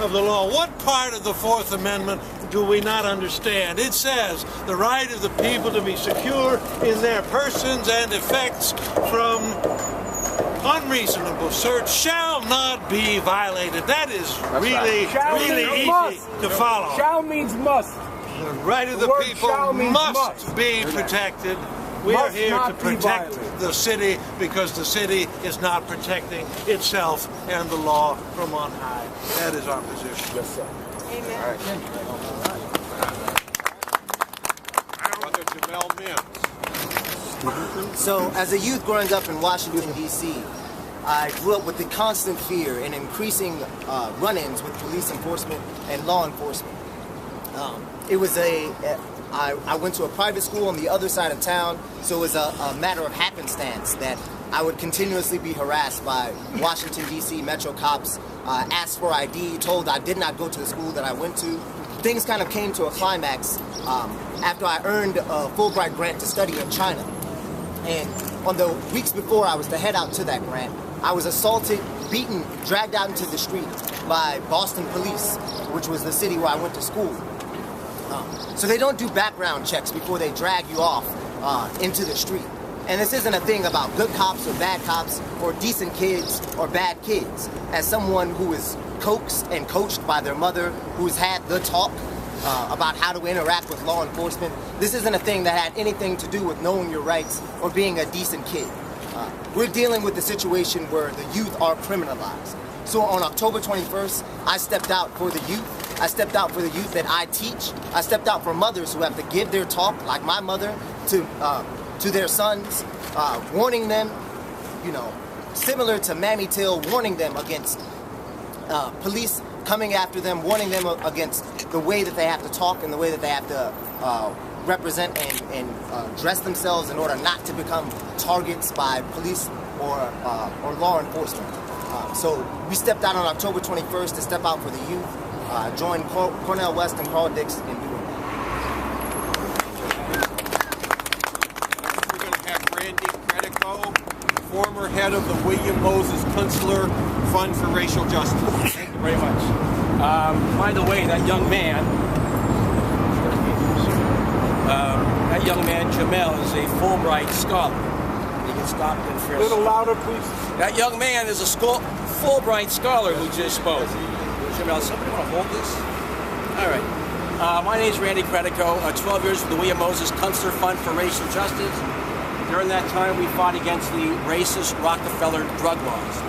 of the law. What part of the Fourth Amendment do we not understand? It says the right of the people to be secure in their persons and effects from unreasonable search shall not be violated. That is really easy to follow. Shall means must. The right of the people must be protected. We are here to protect the city because the city is not protecting itself and the law from on high. That is our position. Yes, sir. Amen. So, as a youth growing up in Washington, D.C., I grew up with the constant fear and increasing run-ins with police enforcement and law enforcement. I went to a private school on the other side of town, so it was a matter of happenstance that I would continuously be harassed by Washington, D.C. Metro cops, asked for ID, told I did not go to the school that I went to. Things kind of came to a climax after I earned a Fulbright grant to study in China. And on the weeks before I was to head out to that grant, I was assaulted, beaten, dragged out into the street by Boston police, which was the city where I went to school. So they don't do background checks before they drag you off into the street. And this isn't a thing about good cops or bad cops or decent kids or bad kids. As someone who is coaxed and coached by their mother, who's had the talk about how to interact with law enforcement, this isn't a thing that had anything to do with knowing your rights or being a decent kid. We're dealing with the situation where the youth are criminalized. So on October 21st, I stepped out for the youth. I stepped out for the youth that I teach. I stepped out for mothers who have to give their talk, like my mother, to their sons, warning them, you know, similar to Mammy Till, warning them against police coming after them, warning them against the way that they have to talk and the way that they have to represent and dress themselves in order not to become targets by police or law enforcement. So we stepped out on October 21st to step out for the youth. Joined Cornell West and Carl Dix in doing that. We're going to have Randy Credico, former head of the William Moses Kunstler Fund for Racial Justice. Thank you very much. By the way, that young man, Jamel, is a Fulbright scholar. He gets stopped and frisked. A little louder, please. That young man is a Fulbright scholar who just spoke. Jamel, somebody want to hold this? All right. My name is Randy Credico. 12 years with the William Moses Kunstler Fund for Racial Justice. During that time, we fought against the racist Rockefeller drug laws.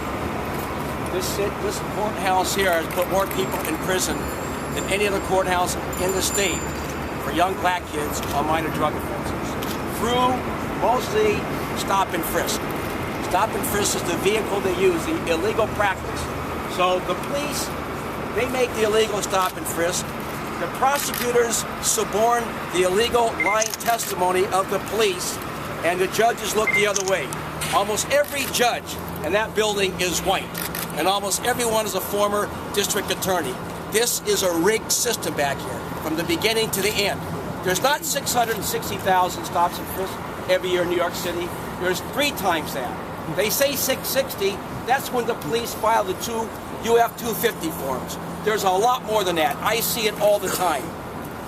This courthouse here has put more people in prison than any other courthouse in the state for young black kids on minor drug offenses. Through mostly stop and frisk. Stop and frisk is the vehicle they use, the illegal practice. So the police, they make the illegal stop and frisk. The prosecutors suborn the illegal lying testimony of the police, and the judges look the other way. Almost every judge in that building is white, and almost everyone is a former district attorney. This is a rigged system back here, from the beginning to the end. There's not 660,000 stops and frisks every year in New York City. There's 3 times that. They say 660, that's when the police file the 2 UF-250 forms. There's a lot more than that. I see it all the time.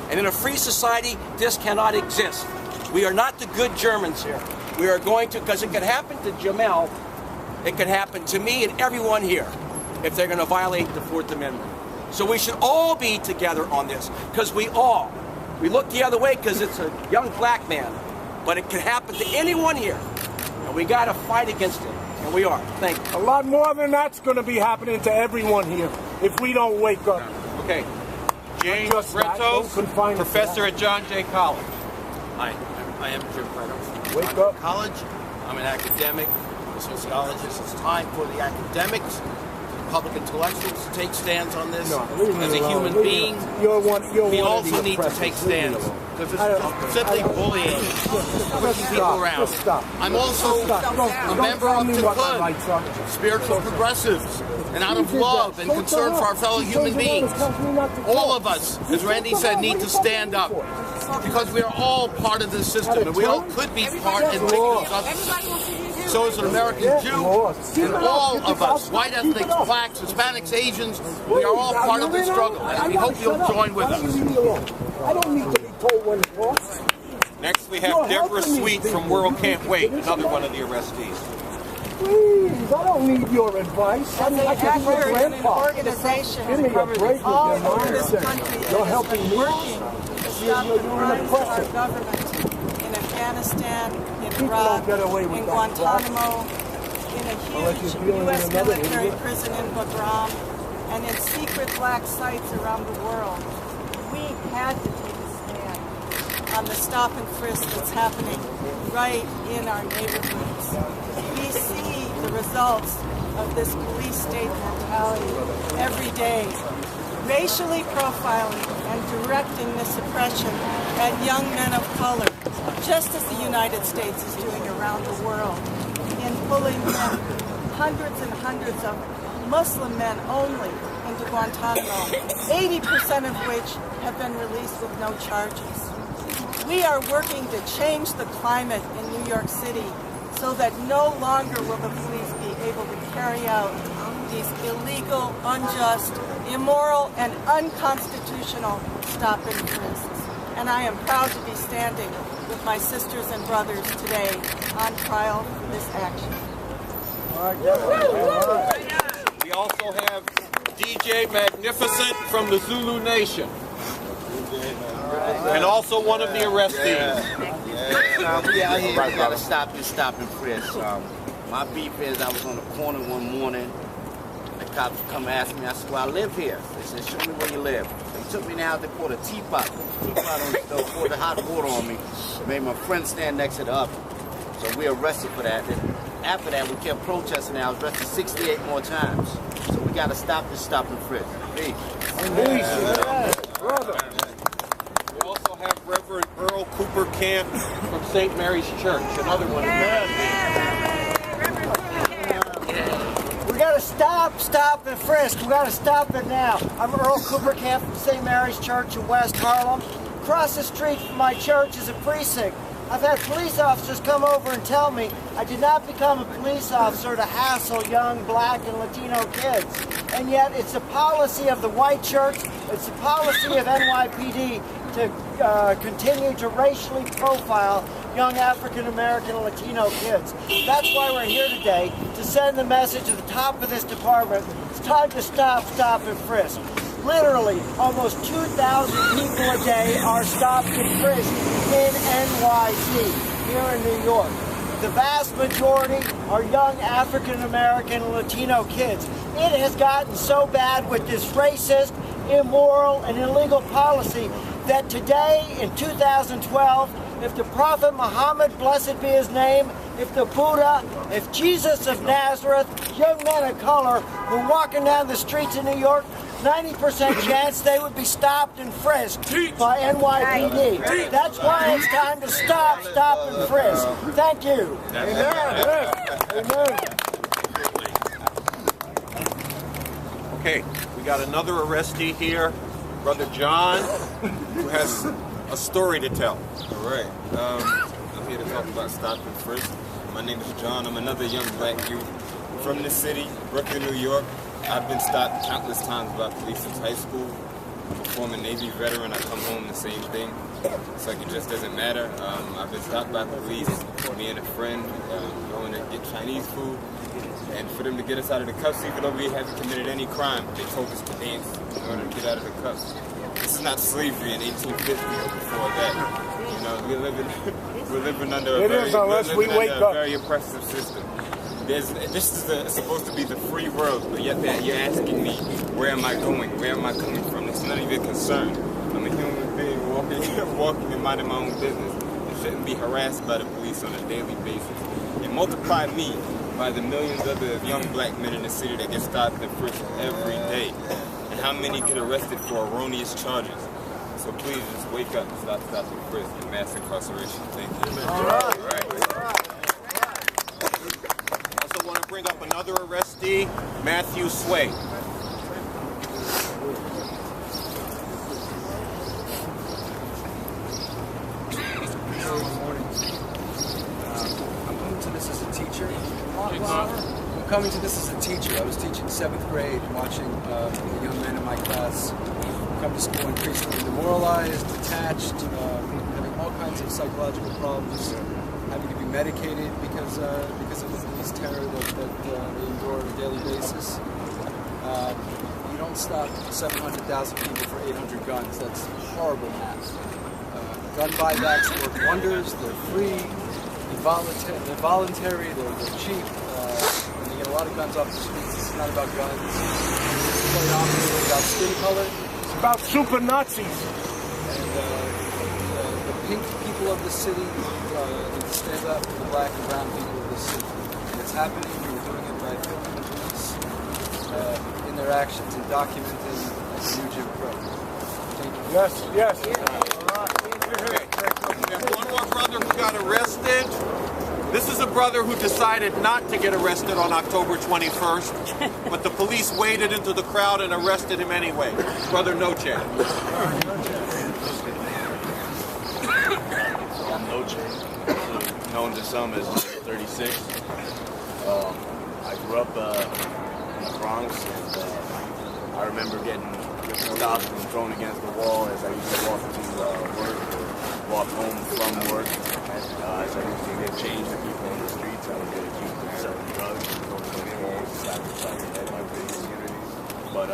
And in a free society, this cannot exist. We are not the good Germans here. We are going to, because it could happen to Jamel, it could happen to me and everyone here if they're going to violate the Fourth Amendment. So we should all be together on this, because we look the other way because it's a young black man, but it can happen to anyone here, and we got to fight against it, and we are. Thank you. A lot more than that's going to be happening to everyone here if we don't wake up. Okay. James Brentos, professor at John Jay College. Hi, I am Jim Brentos. Wake up. College. I'm an academic, a sociologist. It's time for the academics, public intellectuals to take stands on this. As a human being, we also need to take stands because it's simply bullying, pushing people around. I'm also a member of the spiritual progressives, and out of love and concern for our fellow human beings, all of us, as Randy said, need to stand up because we are all part of this system, and we all could be part and make it. so is an American Jew, and all of us, white ethnics, blacks, Hispanics, Asians, we are all part of this struggle, and we hope you'll join with us. I don't need to be told when to talk. Next we have Deborah Sweet from World Can't Wait, another one of the arresties. Please, I don't need your advice. I'm like a grandpa. Organization Give me a break with your all over this mindset. country You're helping me. working to stop the crimes of our government in Afghanistan, in Iraq, in Guantanamo, in a huge U.S. military prison in Bagram, and in secret black sites around the world. We had to take a stand on the stop and frisk that's happening right in our neighborhoods. We see the results of this police state mentality every day, racially profiling and directing the suppression at young men of color, just as the United States is doing around the world, in pulling in hundreds and hundreds of Muslim men only into Guantanamo, 80% of which have been released with no charges. We are working to change the climate in New York City so that no longer will the police be able to carry out these illegal, unjust, immoral, and unconstitutional stop and frisks. And I am proud to be standing with my sisters and brothers today on trial for this action. We also have DJ Magnificent from the Zulu Nation, and also one of the arrestees. We out here gotta stop and frisk. My beef is I was on the corner one morning. The cops come ask me. I said, well, I live here. They said, show me where you live. They took me down. They poured a teapot on the stove, poured the hot water on me. Made my friend stand next to the oven. So we arrested for that. Then after that, we kept protesting. I was arrested 68 more times. So we gotta stop and frisk. Peace. We also have Reverend Earl Cooper Camp from St. Mary's Church, another one of We gotta stop and frisk. We gotta stop it now. I'm Earl Cooper Camp from St. Mary's Church in West Harlem. Across the street from my church is a precinct. I've had police officers come over and tell me I did not become a police officer to hassle young black and Latino kids. And yet it's the policy of the white church, it's the policy of NYPD to continue to racially profile young African American and Latino kids. That's why we're here today, to send the message at the top of this department. It's time to stop and frisk. Literally, almost 2,000 people a day are stopped and frisked in NYC, here in New York. The vast majority are young African American and Latino kids. It has gotten so bad with this racist, immoral, and illegal policy that today, in 2012, if the Prophet Muhammad, blessed be his name, if the Buddha, if Jesus of Nazareth, young men of color were walking down the streets of New York, 90% chance they would be stopped and frisked by NYPD. That's why it's time to stop and frisk. Thank you. Amen. Amen. Okay, we got another arrestee here, Brother John, who has a story to tell. All right. I'm here to talk about stop and frisk. My name is John. I'm another young black youth from the city, Brooklyn, New York. I've been stopped countless times by police since high school. I'm a former Navy veteran. I come home the same thing. It's like it just doesn't matter. I've been stopped by police, me and a friend, going to get Chinese food. And for them to get us out of the cuffs, even though we haven't committed any crime, they told us to dance in order to get out of the cuffs. This is not slavery in 1850 or before that. You know, we're living under a very oppressive system. This is supposed to be the free world, but yet you're asking me, where am I going? Where am I coming from? It's not even a concern. I'm a human being walking and minding my own business. I shouldn't be harassed by the police on a daily basis. And multiply me by the millions of other young black men in the city that get stopped and frisked every day. And how many get arrested for erroneous charges? So please just wake up and stop and frisk and mass incarceration. Thank you. All right. Also want to bring up another arrestee, Matthew Sway. I'm new to this as a teacher. coming to this as a teacher. I was teaching 7th grade, watching the young men in my class come to school increasingly demoralized, detached, having all kinds of psychological problems, having to be medicated because of the police terror that they endure on a daily basis. You don't stop 700,000 people for 800 guns. That's horrible math. Gun buybacks work wonders. They're free, they're voluntary, they're cheap. And you get a lot of guns off the streets. It's not about guns. It's quite obviously about skin color. It's about super Nazis. And the pink people of the city need to stand up for the black and brown people of the city. And it's happening. We're doing it by filming the police in their actions and documenting the new Jim Crow. Thank you. Yes, yes. We have one more brother who got arrested. This is a brother who decided not to get arrested on October 21st, but the police waded into the crowd and arrested him anyway. Brother No Chan. So I'm No Chan, known to some as 36. I grew up in the Bronx, and I remember getting stopped and thrown against the wall as I used to walk to work or walk home from work. As I used to get changed to people in the streets, I would get accused of selling drugs, going to the walls, slapping upside the head by police. But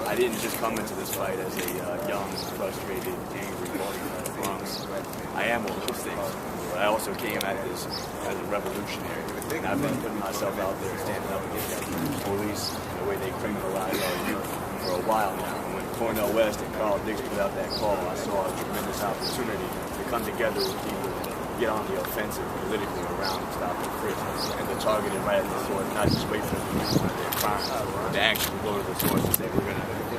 I didn't just come into this fight as a young, frustrated, angry boy from the Bronx. I am all those things. But I also came at this as a revolutionary. And I've been putting myself out there, standing up against the police and the way they criminalize our youth for a while now. And when Cornel West and Carl Dix put out that call, I saw a tremendous opportunity to come together with people and get on the offensive politically around stopping Frisk and to target it right at the source, not just wait for them to do their crime, but to actually go to the source and say,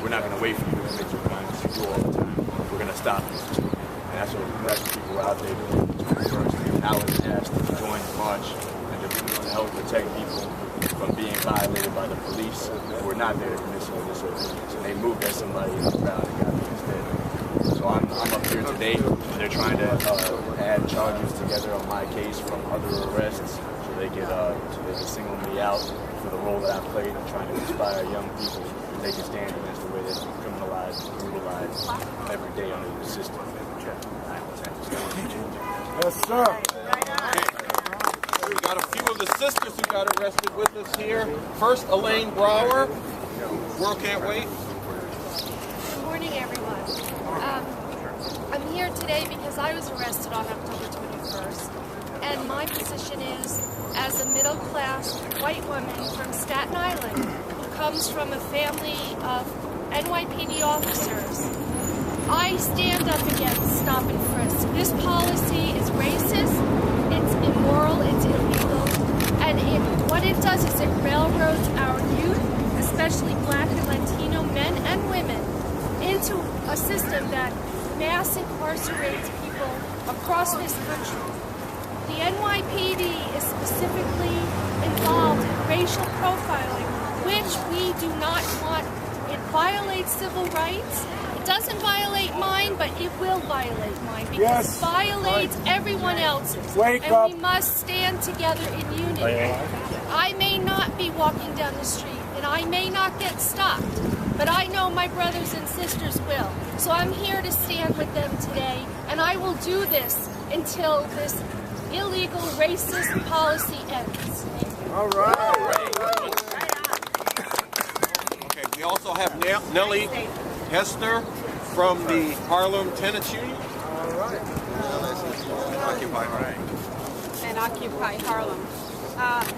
we're not gonna wait for you to make your crimes you do all the time. We're gonna stop you. And that's what people were out there doing. Howard asked to join the march and to help protect people from being violated by the police who were not there to commit civil disobedience. And they moved at somebody in the crowd and got me instead. So I'm up here today. They're trying to add charges together on my case from other arrests so they can single me out for the role that I played in trying to inspire young people to take a stand against the way that they're criminalized and brutalized every day under the system. Yes, sir. We've got a few of the sisters who got arrested with us here. First, Elaine Brower. World Can't Wait. Good morning, everyone. I'm here today because I was arrested on October 21st. And my position is, as a middle-class white woman from Staten Island who comes from a family of NYPD officers, I stand up against stop and frisk. This policy is racist, it's immoral, it's illegal, and what it does is it railroads our youth, especially black and Latino men and women, into a system that mass incarcerates people across this country. The NYPD is specifically involved in racial profiling, which we do not want. It violates civil rights. It doesn't violate mine, but it will violate mine because it violates everyone else's. And we must stand together in unity. I may not be walking down the street and I may not get stopped, but I know my brothers and sisters will. So I'm here to stand with them today, and I will do this until this illegal racist policy ends. All right. Okay, we also have Nellie Hester from the Harlem Tenants Union. All right. Occupy Harlem. And Occupy Harlem.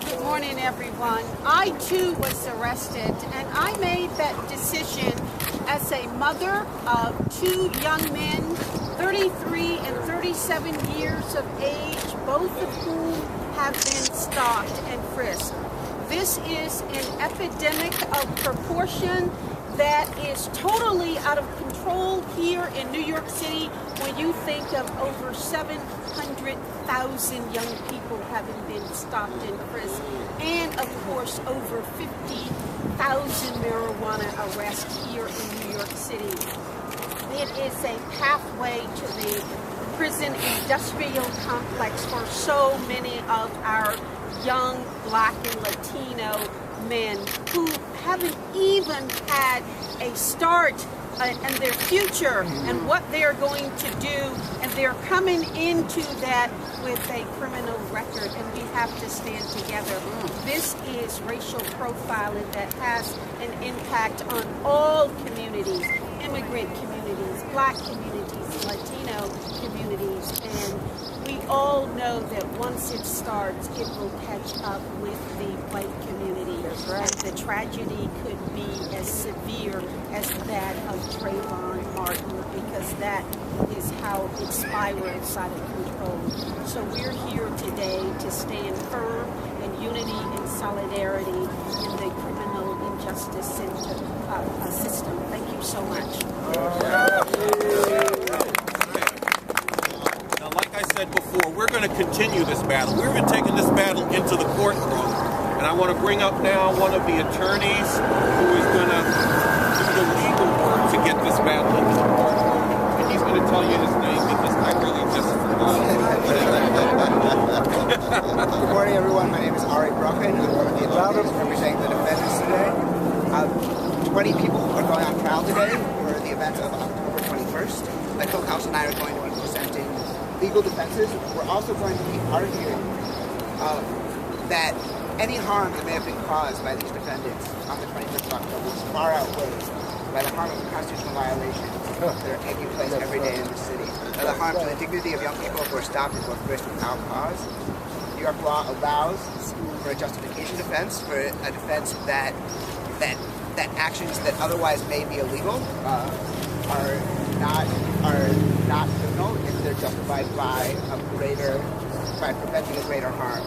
Good morning, everyone. I, too, was arrested, and I made that decision as a mother of two young men, 33 and 37 years of age, both of whom have been stopped and frisked. This is an epidemic of proportion that is totally out of control here in New York City when you think of over 700,000 young people having been stopped and frisked, and of course over 50,000 marijuana arrests here in New York City. It is a pathway to the prison industrial complex for so many of our young black and Latino men who haven't even had a start and their future and what they're going to do, and they're coming into that with a criminal record, and we have to stand together. This is racial profiling that has an impact on all communities, immigrant communities, black communities, Latino communities, and we all know that once it starts, it will catch up with the white community. And the tragedy could be as severe as that of Trayvon Martin, because that is how it spirals out of control. So we're here today to stand firm in unity and solidarity in the criminal injustice system. Thank you so much. Now, like I said before, we're going to continue this battle. We've been taking this battle into the courtroom. And I want to bring up now one of the attorneys who is going to do the legal work to get this battle into the courtroom. And he's going to tell you his name because I really just forgot. Good morning, everyone. My name is Ari Brucken. I'm one of the attorneys representing the defendants today. 20 people are going on trial today for the event of October 21st. My co-counsel and I are going to be presenting legal defenses. We're also going to be arguing that any harm that may have been caused by these defendants on the 21st of October is far outweighed by the harm of the constitutional violations that are taking place every day in the city. By the harm to the dignity of young people who are stopped and who are frisked without cause. New York law allows for a justification defense, for a defense that actions that otherwise may be illegal are not criminal if they're justified by preventing a greater harm.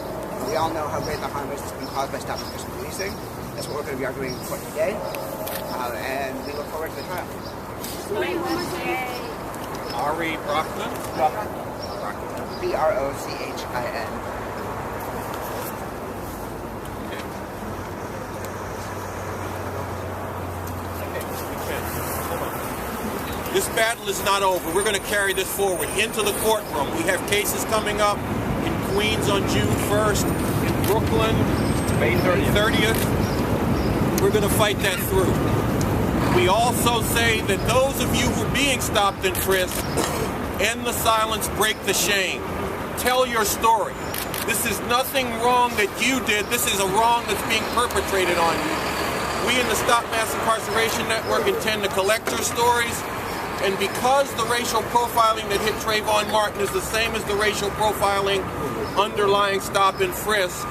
We all know how great the harm is that's been caused by stop and frisk policing. That's what we're going to be arguing for today, and we look forward to the trial. Ari Brockman? B-R-O-C-H-I-N. This battle is not over. We're going to carry this forward into the courtroom. We have cases coming up in Queens on June 1st, in Brooklyn, May 30th. We're going to fight that through. We also say that those of you who are being stopped and frisked, end the silence, break the shame. Tell your story. This is nothing wrong that you did. This is a wrong that's being perpetrated on you. We in the Stop Mass Incarceration Network intend to collect your stories. And because the racial profiling that hit Trayvon Martin is the same as the racial profiling underlying stop and frisk,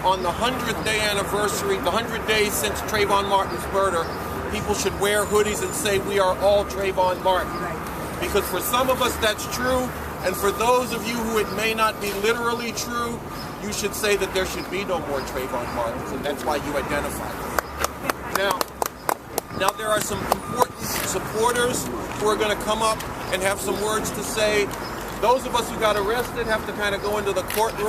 on the 100th day anniversary, the 100 days since Trayvon Martin's murder, people should wear hoodies and say, we are all Trayvon Martin. Because for some of us that's true, and for those of you who it may not be literally true, you should say that there should be no more Trayvon Martins, and that's why you identify them. Now there are some important supporters who are going to come up and have some words to say. Those of us who got arrested have to kind of go into the courtroom.